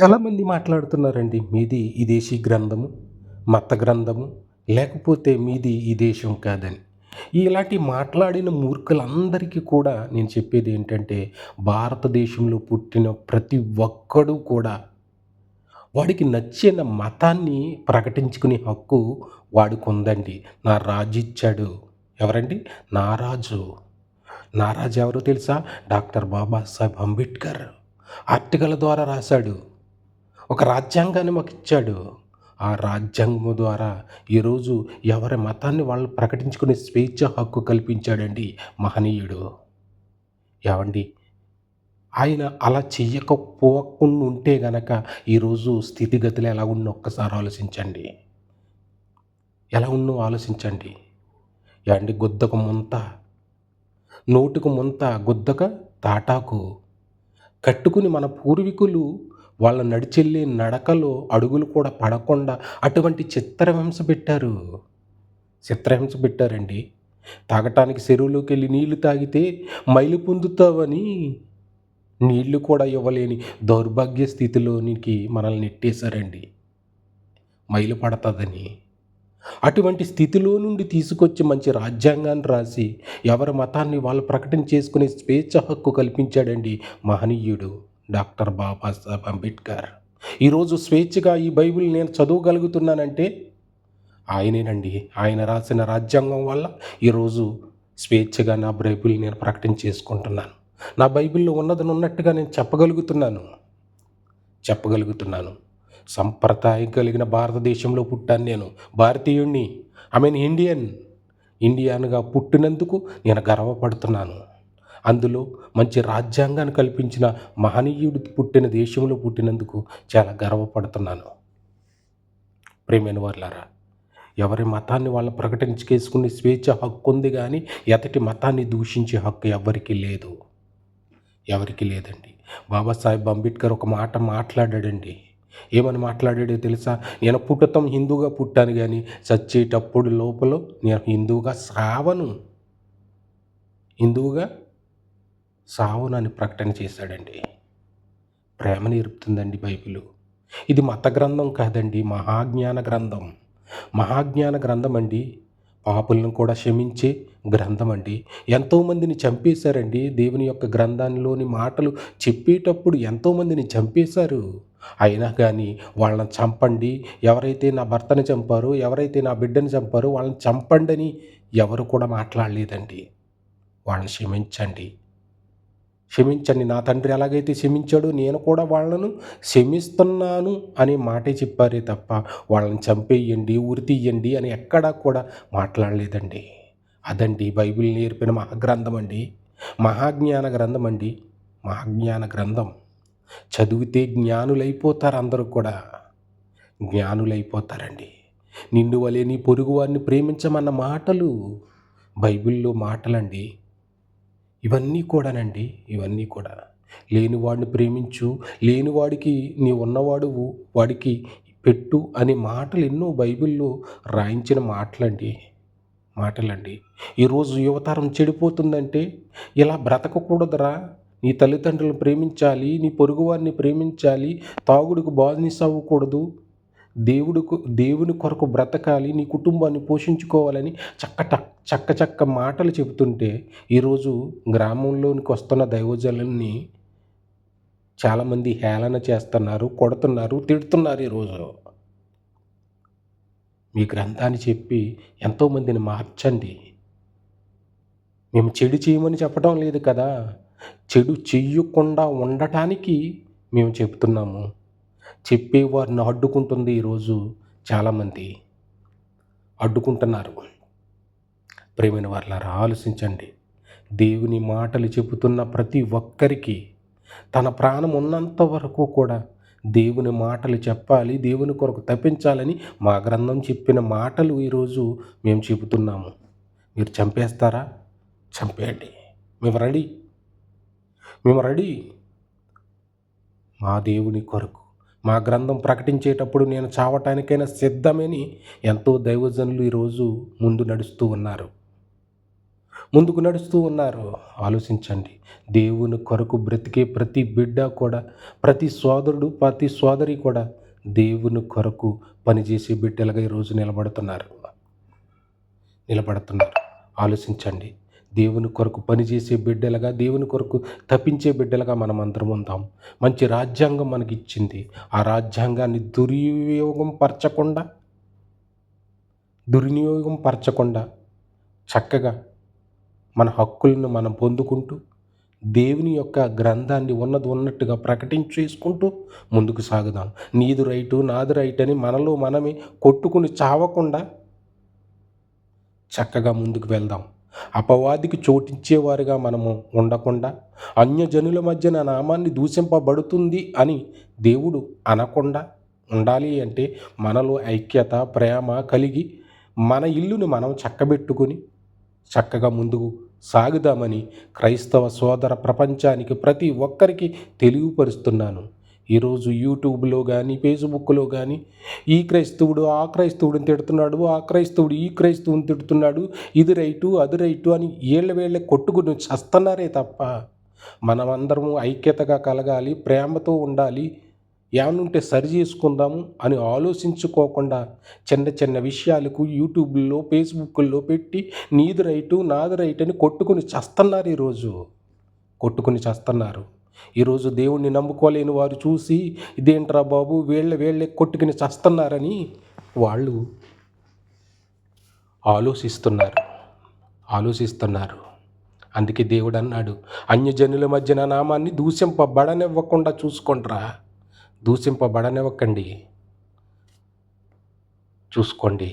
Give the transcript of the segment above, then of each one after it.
చాలామంది మాట్లాడుతున్నారండి. మీది విదేశీ గ్రంథము, మత గ్రంథము, లేకపోతే మీది ఈ దేశం కాదని. ఇలాంటి మాట్లాడిన మూర్ఖులందరికీ కూడా నేను చెప్పేదేంటంటే, భారతదేశంలో పుట్టిన ప్రతి ఒక్కడు కూడా వాడికి నచ్చిన మతాన్ని ప్రకటించుకునే హక్కు వాడికుందండి. నా రాజిచ్చాడు. ఎవరండి? నా రాజు. నా రాజు ఎవరో తెలుసా? డాక్టర్ బాబాసాహెబ్ అంబేద్కర్. ఆర్టికల్ ద్వారా రాశాడు. ఒక రాజ్యాంగాన్ని మాకిచ్చాడు. ఆ రాజ్యాంగం ద్వారా ఈరోజు ఎవరి మతాన్ని వాళ్ళు ప్రకటించుకునే స్వేచ్ఛ హక్కు కల్పించాడండి మహనీయుడు. ఏవండి? ఆయన అలా చెయ్యకపోకుండా ఉంటే గనక ఈరోజు స్థితిగతులు ఎలా ఉన్నో ఒక్కసారి ఆలోచించండి. ఎలా ఉన్నో ఆలోచించండి. ఏవండి? గుద్దకు ముంత, నోటుకు ముంత, గుద్దక తాటాకు కట్టుకుని మన పూర్వీకులు వాళ్ళ నడిచెళ్ళే నడకలో అడుగులు కూడా పడకుండా అటువంటి చిత్రహింస పెట్టారండి. తాగటానికి చెరువులోకెళ్ళి నీళ్లు తాగితే మైలు పొందుతావని నీళ్లు కూడా ఇవ్వలేని దౌర్భాగ్య స్థితిలోనికి మనల్ని నెట్టేశారండి. మైలు పడతదని. అటువంటి స్థితిలో నుండి తీసుకొచ్చి మంచి రాజ్యాంగాన్ని రాసి ఎవరి మతాన్ని వాళ్ళు ప్రకటన చేసుకునే స్వేచ్ఛ హక్కు కల్పించాడండి మహనీయుడు డాక్టర్ బాబాసాహెబ్ అంబేద్కర్. ఈరోజు స్వేచ్ఛగా ఈ బైబిల్ నేను చదవగలుగుతున్నానంటే ఆయనేనండి. ఆయన రాసిన రాజ్యాంగం వల్ల ఈరోజు స్వేచ్ఛగా నా బైబిల్ నేను ప్రకటన చేసుకుంటున్నాను. నా బైబిల్లో ఉన్నదని ఉన్నట్టుగా నేను చెప్పగలుగుతున్నాను. సంప్రదాయం కలిగిన భారతదేశంలో పుట్టాను నేను. భారతీయుణ్ణి. ఇండియన్‌గా పుట్టినందుకు నేను గర్వపడుతున్నాను. అందులో మంచి రాజ్యాంగాన్ని కల్పించిన మహనీయుడు పుట్టిన దేశంలో పుట్టినందుకు చాలా గర్వపడుతున్నాను. ప్రియమైన వారలారా, ఎవరి మతాన్ని వాళ్ళు ప్రకటించుకేసుకునే స్వేచ్ఛ హక్కుంది గానీ, ఎదుటి మతాన్ని దూషించే హక్కు ఎవ్వరికీ లేదండి. బాబాసాహెబ్ అంబేద్కర్ ఒక మాట మాట్లాడాడండి. ఏమని మాట్లాడాడో తెలుసా? నేను పుట్టతం హిందూగా పుట్టాను గానీ, చచ్చేటప్పుడు లోపల నేను హిందువుగా సావనని ప్రకటన చేశాడండి. ప్రేమ నేర్పుతుందండి బైబిలు. ఇది మత గ్రంథం కాదండి, మహాజ్ఞాన గ్రంథం అండి. పాపులను కూడా క్షమించే గ్రంథం అండి. ఎంతోమందిని చంపేశారండి. దేవుని యొక్క గ్రంథంలోని మాటలు చెప్పేటప్పుడు ఎంతోమందిని చంపేశారు. అయినా కానీ వాళ్ళని చంపండి, ఎవరైతే నా భర్తని చంపారో, ఎవరైతే నా బిడ్డని చంపారో వాళ్ళని చంపండని ఎవరు కూడా మాట్లాడలేదండి. వాళ్ళని క్షమించండి, నా తండ్రి ఎలాగైతే క్షమించాడో నేను కూడా వాళ్ళను క్షమిస్తున్నాను అనే మాటే చెప్పారే తప్ప వాళ్ళని చంపేయండి, ఉరి తీయండి అని ఎక్కడా కూడా మాట్లాడలేదండి. అదండి బైబిల్ నేర్పిన మహాజ్ఞాన గ్రంథం. చదివితే జ్ఞానులైపోతారు. అందరూ కూడా జ్ఞానులైపోతారండి. నిన్ను వలె నీ పొరుగువారిని ప్రేమించమన్న మాటలు బైబిల్లో మాటలండి. ఇవన్నీ కూడా లేనివాడిని ప్రేమించు, లేనివాడికి నీ ఉన్నవాడు వాడికి పెట్టు అనే మాటలు ఎన్నో బైబిల్లో రాయించిన మాటలండి. ఈరోజు యువతరం చెడిపోతుందంటే ఇలా బ్రతకకూడదురా, నీ తల్లిదండ్రులను ప్రేమించాలి, నీ పొరుగువారిని ప్రేమించాలి, తాగుడుకు బానిస అవ్వకూడదు, దేవుని కొరకు బ్రతకాలి, నీ కుటుంబాన్ని పోషించుకోవాలని చక్క మాటలు చెబుతుంటే ఈరోజు గ్రామంలోనికి వస్తున్న దైవజనుల్ని చాలామంది హేళన చేస్తున్నారు, కొడుతున్నారు, తిడుతున్నారు. ఈరోజు మీ గ్రంథాన్ని చెప్పి ఎంతోమందిని మార్చండి. మేము చెడు చేయమని చెప్పడం లేదు కదా, చెడు చెయ్యకుండా ఉండటానికి మేము చెప్తున్నాము. చెప్పేవారిని అడ్డుకుంటుంది ఈరోజు చాలామంది అడ్డుకుంటున్నారు. ప్రియమైన వారలారా, ఆలోచించండి. దేవుని మాటలు చెబుతున్న ప్రతి ఒక్కరికి తన ప్రాణం ఉన్నంత వరకు కూడా దేవుని మాటలు చెప్పాలి, దేవుని కొరకు తప్పించాలని మా గ్రంథం చెప్పిన మాటలు ఈరోజు మేము చెబుతున్నాము. మీరు చంపేస్తారా? చంపేయండి. మేము రెడీ. మా దేవుని కొరకు మా గ్రంథం ప్రకటించేటప్పుడు నేను చావటానికైనా సిద్ధమని ఎంతో దైవజనులు ఈరోజు ముందు నడుస్తూ ఉన్నారు. ముందుకు నడుస్తూ ఉన్నారు. ఆలోచించండి. దేవుని కొరకు బ్రతికే ప్రతి బిడ్డ కూడా, ప్రతి సోదరుడు, ప్రతి సోదరి కూడా దేవుని కొరకు పనిచేసే బిడ్డలుగా ఈరోజు నిలబడుతున్నారు. ఆలోచించండి. దేవుని కొరకు పనిచేసే బిడ్డలుగా, దేవుని కొరకు తప్పించే బిడ్డలుగా మనమందరం ఉందాం. మంచి రాజ్యాంగం మనకిచ్చింది. ఆ రాజ్యాంగాన్ని దుర్వినియోగం పరచకుండా చక్కగా మన హక్కులను మనం పొందుకుంటూ, దేవుని యొక్క గ్రంథాన్ని ఉన్నట్టుగా ప్రకటించేసుకుంటూ ముందుకు సాగుదాం. నీది రైటు, నాది రైట్ అని మనలో మనమే కొట్టుకుని చావకుండా చక్కగా ముందుకు వెళ్దాం. అపవాదికి చోటిచ్చేవారుగా మనము ఉండకుండా, అన్యజనుల మధ్య నా నామాన్ని దూషింపబడుతుంది అని దేవుడు అనకుండా ఉండాలి అంటే మనలో ఐక్యత, ప్రేమ కలిగి మన ఇల్లుని మనం చక్కబెట్టుకుని చక్కగా ముందుకు సాగుదామని క్రైస్తవ సోదర ప్రపంచానికి ప్రతి ఒక్కరికి తెలియపరుస్తున్నాను. ఈరోజు యూట్యూబ్లో కానీ, ఫేస్బుక్లో కానీ ఈ క్రైస్తవుడు ఆ క్రైస్తవుడిని తిడుతున్నాడు, ఆ క్రైస్తవుడు ఈ క్రైస్తవుని తిడుతున్నాడు, ఇది రైటు అది రైటు అని వీళ్ళే కొట్టుకుని చస్తున్నారే తప్ప మనమందరము ఐక్యతగా కలగాలి, ప్రేమతో ఉండాలి, ఏమనుంటే సరి చేసుకుందాము అని ఆలోచించుకోకుండా చిన్న చిన్న విషయాలకు యూట్యూబ్లో, ఫేస్బుక్లో పెట్టి నీది రైటు నాది రైట్ అని కొట్టుకుని చస్తున్నారు. ఈరోజు దేవుణ్ణి నమ్ముకోలేని వారు చూసి ఇదేంట్రా బాబు వీళ్ళే కొట్టుకుని చస్తున్నారని వాళ్ళు ఆలోచిస్తున్నారు. అందుకే దేవుడు అన్నాడు, అన్యజనుల మధ్య నా నామాన్ని దూషింపబడనివ్వకుండా చూసుకుంటారా. దూషింపబడనివ్వకండి, చూసుకోండి.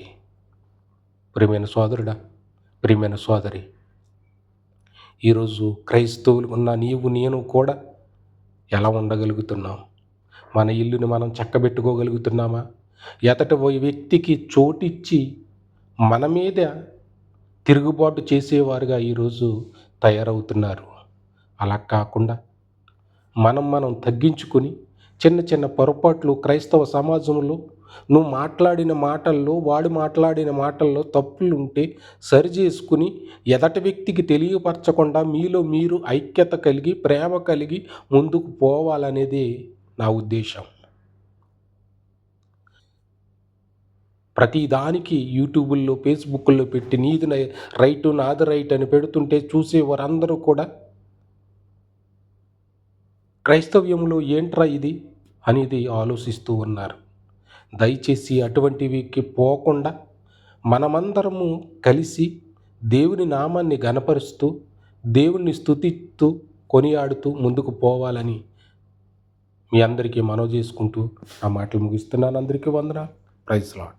ప్రియమైన సోదరుడా, ప్రియమైన సోదరి, ఈరోజు క్రైస్తవులు ఉన్న నీవు నేను కూడా ఎలా ఉండగలుగుతున్నాం? మన ఇల్లుని మనం చక్కబెట్టుకోగలుగుతున్నామా? ఎదటి వ్యక్తికి చోటిచ్చి మన మీద తిరుగుబాటు చేసేవారుగా ఈరోజు తయారవుతున్నారు. అలా కాకుండా మనం తగ్గించుకొని చిన్న చిన్న పొరపాట్లు క్రైస్తవ సమాజంలో నువ్వు మాట్లాడిన మాటల్లో, వాడు మాట్లాడిన మాటల్లో తప్పులుంటే సరిచేసుకుని ఎదటి వ్యక్తికి తెలియపరచకుండా మీలో మీరు ఐక్యత కలిగి, ప్రేమ కలిగి ముందుకు పోవాలనేది నా ఉద్దేశం. ప్రతిదానికి యూట్యూబుల్లో, ఫేస్బుక్లో పెట్టి నీది రైటు నాది రైట్ అని పెడుతుంటే చూసేవారందరూ కూడా క్రైస్తవ్యంలో ఏంట్రా ఇది అనేది ఆలోచిస్తూ ఉన్నారు. దయచేసి అటువంటివికి పోకుండా మనమందరము కలిసి దేవుని నామాన్ని ఘనపరుస్తూ, దేవుణ్ణి స్తుతిస్తూ, కొనియాడుతూ ముందుకు పోవాలని మీ అందరికీ మనవి చేసుకుంటూ నా మాటలు ముగిస్తున్నాను. అందరికీ వందనాలు. Praise lord.